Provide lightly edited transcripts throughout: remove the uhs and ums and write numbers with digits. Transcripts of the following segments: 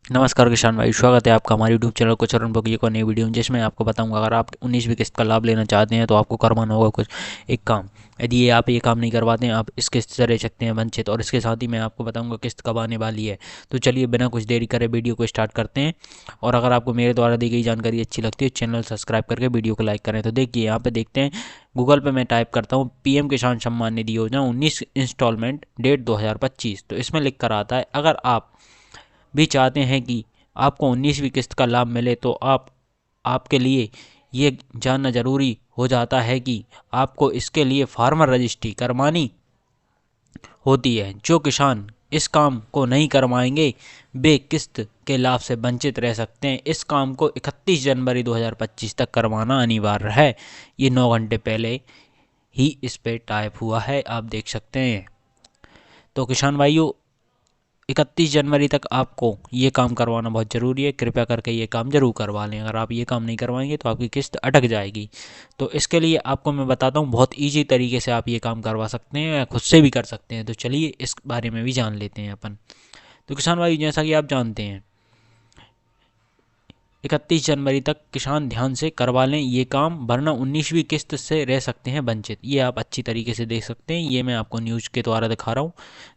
नमस्कार किसान भाई, स्वागत है आपका हमारे यूट्यूब चैनल कुचरण बगिए को नई वीडियो में, जिसमें आपको बताऊंगा अगर आप 19वीं किस्त का लाभ लेना चाहते हैं तो आपको करवाना होगा कुछ एक काम। यदि ये आप ये काम नहीं करवाते हैं आप इस किस्त से रह सकते हैं वंचित। और इसके साथ ही मैं आपको बताऊंगा किस्त कब आने वाली है। तो चलिए बिना कुछ देरी करे वीडियो को स्टार्ट करते हैं। और अगर आपको मेरे द्वारा दी गई जानकारी अच्छी लगती है चैनल सब्सक्राइब करके वीडियो को लाइक करें। तो देखिए यहाँ पे देखते हैं, गूगल पे मैं टाइप करता हूँ पीएम किसान सम्मान निधि योजना 19 इंस्टॉलमेंट डेट 2025। तो इसमें लिख कर आता है अगर आप भी चाहते हैं कि आपको 19वीं किस्त का लाभ मिले तो आपके लिए ये जानना ज़रूरी हो जाता है कि आपको इसके लिए फार्मर रजिस्ट्री करवानी होती है। जो किसान इस काम को नहीं करवाएंगे वे किस्त के लाभ से वंचित रह सकते हैं। इस काम को 31 जनवरी 2025 तक करवाना अनिवार्य है। ये 9 घंटे पहले ही इस पे टाइप हुआ है, आप देख सकते हैं। तो किसान भाइयों, 31 जनवरी तक आपको ये काम करवाना बहुत ज़रूरी है। कृपया करके ये काम ज़रूर करवा लें। अगर आप ये काम नहीं करवाएंगे तो आपकी किस्त अटक जाएगी। तो इसके लिए आपको मैं बताता हूँ, बहुत ईजी तरीके से आप ये काम करवा सकते हैं या खुद से भी कर सकते हैं। तो चलिए इस बारे में भी जान लेते हैं अपन। तो किसान भाई, जैसा कि आप जानते हैं 31 जनवरी तक किसान ध्यान से करवा लें ये काम, वरना 19वीं किस्त से रह सकते हैं वंचित। ये आप अच्छी तरीके से देख सकते हैं, ये मैं आपको न्यूज़ के द्वारा दिखा रहा हूँ।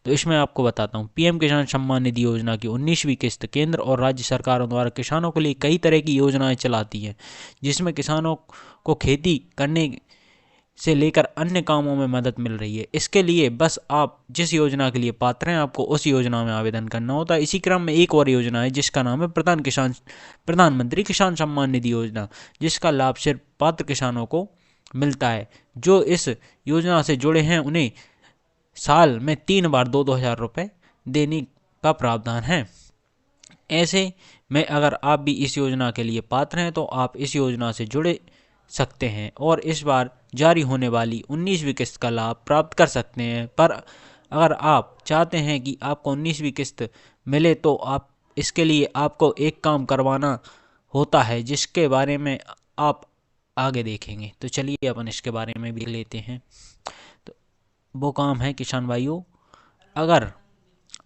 तो इसमें आपको बताता हूँ, पीएम किसान सम्मान निधि योजना की 19वीं किस्त केंद्र और राज्य सरकारों द्वारा किसानों के लिए कई तरह की योजनाएं चलाती है, जिसमें किसानों को खेती करने से लेकर अन्य कामों में मदद मिल रही है। इसके लिए बस आप जिस योजना के लिए पात्र हैं आपको उस योजना में आवेदन करना होता है। इसी क्रम में एक और योजना है जिसका नाम है प्रधानमंत्री किसान सम्मान निधि योजना, जिसका लाभ सिर्फ पात्र किसानों को मिलता है। जो इस योजना से जुड़े हैं उन्हें साल में 3 बार 2-2 हज़ार रुपये देने का प्रावधान है। ऐसे में अगर आप भी इस योजना के लिए पात्र हैं तो आप इस योजना से जुड़े सकते हैं और इस बार जारी होने वाली 19वीं किस्त का लाभ प्राप्त कर सकते हैं। पर अगर आप चाहते हैं कि आपको 19वीं किस्त मिले तो आप इसके लिए आपको एक काम करवाना होता है, जिसके बारे में आप आगे देखेंगे। तो चलिए अपन इसके बारे में भी लेते हैं। तो वो काम है किसान भाइयों, अगर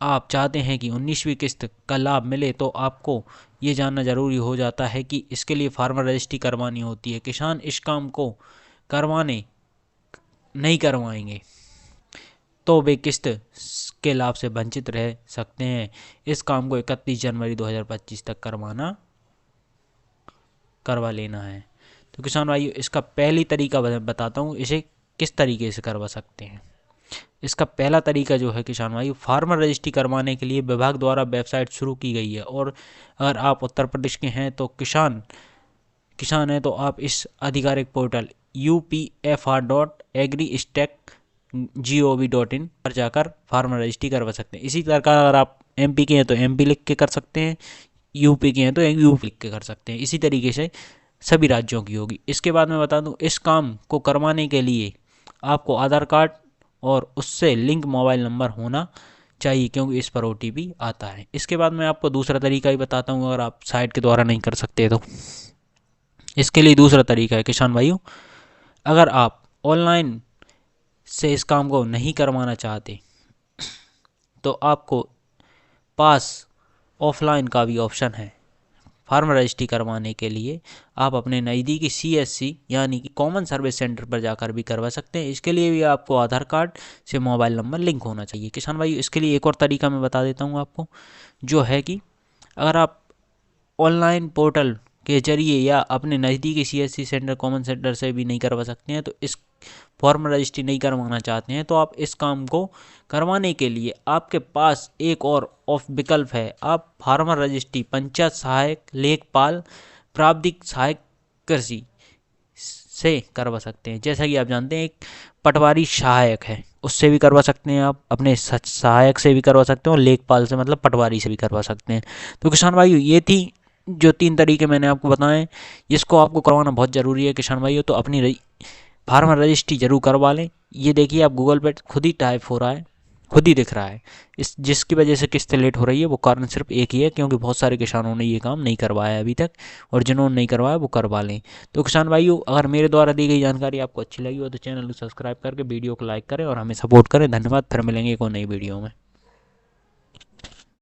आप चाहते हैं कि 19वीं किस्त का लाभ मिले तो आपको ये जानना ज़रूरी हो जाता है कि इसके लिए फार्मर रजिस्ट्री करवानी होती है। किसान इस काम को करवाने नहीं करवाएंगे तो वे किस्त के लाभ से वंचित रह सकते हैं। इस काम को 31 जनवरी 2025 तक करवा लेना है। तो किसान भाइयों, इसका पहली तरीका बताता हूँ, इसे किस तरीके से करवा सकते हैं। इसका पहला तरीका जो है किसान भाई, फार्मर रजिस्ट्री करवाने के लिए विभाग द्वारा वेबसाइट शुरू की गई है। और अगर आप उत्तर प्रदेश के हैं तो किसान हैं तो आप इस आधिकारिक पोर्टल upfr.agristack.gov.in पर जाकर फार्मर रजिस्ट्री करवा सकते हैं। इसी तरह का अगर आप एमपी के हैं तो एमपी लिख के कर सकते हैं, यूपी के हैं तो यूपी लिख के कर सकते हैं। इसी तरीके से सभी राज्यों की होगी। इसके बाद मैं बता दूं, इस काम को करवाने के लिए आपको आधार कार्ड और उससे लिंक मोबाइल नंबर होना चाहिए, क्योंकि इस पर ओटीपी आता है। इसके बाद मैं आपको दूसरा तरीका भी बताता हूँ, अगर आप साइट के द्वारा नहीं कर सकते तो इसके लिए दूसरा तरीका है किसान भाइयों, अगर आप ऑनलाइन से इस काम को नहीं करवाना चाहते तो आपको पास ऑफलाइन का भी ऑप्शन है। फार्मर रजिस्ट्री करवाने के लिए आप अपने नज़दीकी सीएससी यानी कि कॉमन सर्विस सेंटर पर जाकर भी करवा सकते हैं। इसके लिए भी आपको आधार कार्ड से मोबाइल नंबर लिंक होना चाहिए। किसान भाई, इसके लिए एक और तरीका मैं बता देता हूँ आपको, जो है कि अगर आप ऑनलाइन पोर्टल के जरिए या अपने नज़दीकी सीएससी सेंटर कॉमन सेंटर से भी नहीं करवा सकते हैं, तो इस फॉर्म रजिस्ट्री नहीं करवाना चाहते हैं तो आप इस काम को करवाने के लिए आपके पास एक और ऑफ विकल्प है। आप फार्मर रजिस्ट्री पंचायत सहायक लेखपाल प्रावधिक सहायक कृषि से करवा सकते हैं। जैसा कि आप जानते हैं एक पटवारी सहायक है, उससे भी करवा सकते हैं, आप अपने सहायक से भी करवा सकते हैं और लेखपाल से मतलब पटवारी से भी करवा सकते हैं। तो किसान भाई, ये थी जो 3 तरीके मैंने आपको बताए, जिसको आपको करवाना बहुत ज़रूरी है किसान भाइयों। तो अपनी फार्मर रजिस्ट्री जरूर करवा लें। ये देखिए आप गूगल पे खुद ही टाइप हो रहा है, खुद ही दिख रहा है। इस जिसकी वजह से किस्त लेट हो रही है वो कारण सिर्फ एक ही है, क्योंकि बहुत सारे किसानों ने ये काम नहीं करवाया अभी तक, और जिन्होंने नहीं करवाया वो करवा लें। तो किसान भाइयों, अगर मेरे द्वारा दी गई जानकारी आपको अच्छी लगी हो तो चैनल को सब्सक्राइब करके वीडियो को लाइक करें और हमें सपोर्ट करें। धन्यवाद। फिर मिलेंगे एक और नई वीडियो में।